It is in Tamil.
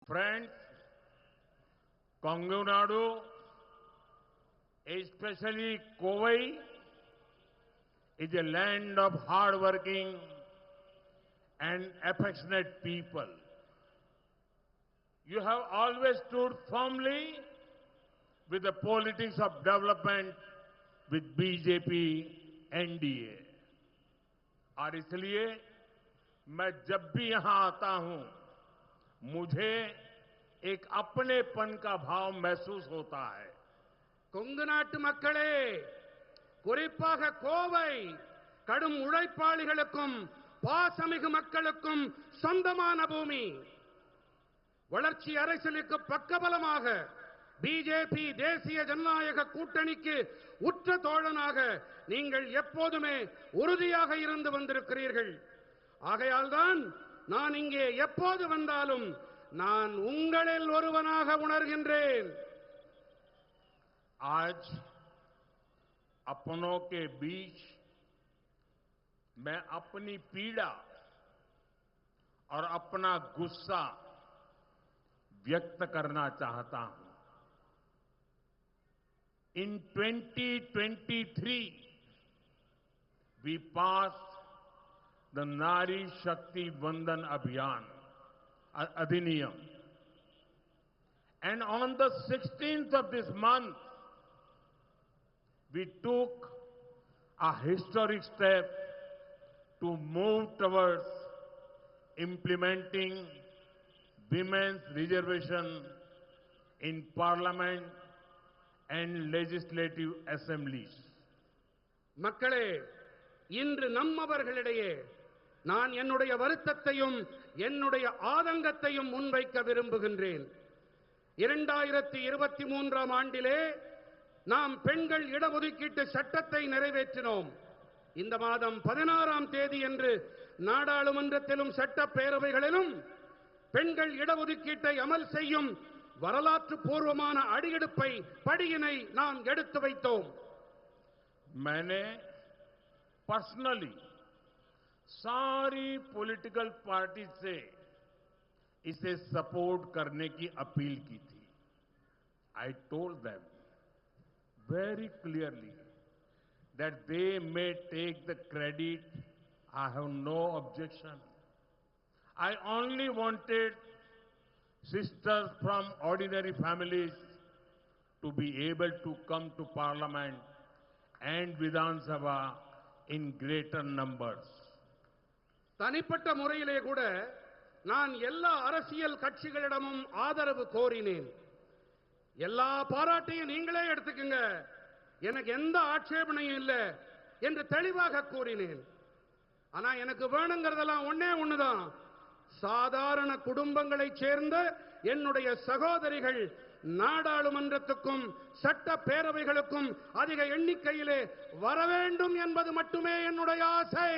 Friends, Kongu Nadu, especially Kovai, is a land of hard-working and affectionate people. You have always stood firmly with the politics of development with BJP NDA और इसलिए मैं जब भी यहां आता हूं मुझे एक अपनेपन का भाव महसूस होता है। கொங்கு நாட்டு மக்களே, குறிப்பாக கோவை கடும் உழைப்பாளிகளுக்கும் பாசமிகு மக்களுக்கும் சொந்தமான பூமி. வளர்ச்சி அரசியலுக்கு பக்கபலமாக பிஜேபி தேசிய ஜனநாயக கூட்டணிக்கு உற்ற தோழனாக நீங்கள் எப்போதுமே உறுதியாக இருந்து வந்திருக்கிறீர்கள். ஆகையால்தான் நான் இங்கே எப்போது வந்தாலும் நான் உங்களில் ஒருவனாக உணர்கின்றேன். आज अपनों के बीच मैं अपनी पीड़ा और अपना गुस्सा व्यक्त करना चाहता हूं। In 2023, we passed the Nari Shakti Vandan Abhiyan, Adhiniyam. And on the 16th of this month, we took a historic step to move towards implementing women's reservation in Parliament and legislative assemblies. மக்களே, இன்று நம்மவர்களிடையே நான் என்னுடைய வருத்தத்தையும் என்னுடைய ஆதங்கத்தையும் முன்வைக்க விரும்புகின்றேன். 2023ஆம் ஆண்டிலே நாம் பெண்கள் இடஒதுக்கீட்டு சட்டத்தை நிறைவேற்றினோம். இந்த மாதம் 16ஆம் தேதி என்று நாடாளுமன்றத்திலும் சட்டப்பேரவைகளிலும் பெண்கள் இடஒதுக்கீட்டை அமல் செய்யும் வரலாற்று பூர்வமான அடியெடுப்பை படியினை நாம் எடுத்து வைத்தோம். मैंने पर्सनली सारी पॉलिटिकल पार्टी से इसे सपोर्ट करने की अपील की थी. I told them very clearly that they may take the credit. I have no objection. I only wanted sisters from ordinary families to be able to come to Parliament and Vidhan Sabha in greater numbers. தனிப்பட்ட முறையிலே கூட நான் எல்லா அரசியல் கட்சிகளிடமும் ஆதரவு கோரினேன். எல்லா பாராட்டையும் நீங்களே எடுத்துக்கங்க, எனக்கு எந்த ஆட்சேபனையும் இல்லை என்று தெளிவாக கூறினேன். ஆனா எனக்கு வேணுங்கிறதெல்லாம் ஒண்ணுதான், சாதாரண குடும்பங்களைச் சேர்ந்த என்னுடைய சகோதரிகள் நாடாளுமன்றத்துக்கும் சட்டப்பேரவைகளுக்கும் அதிக எண்ணிக்கையிலே வர வேண்டும் என்பது மட்டுமே என்னுடைய ஆசை.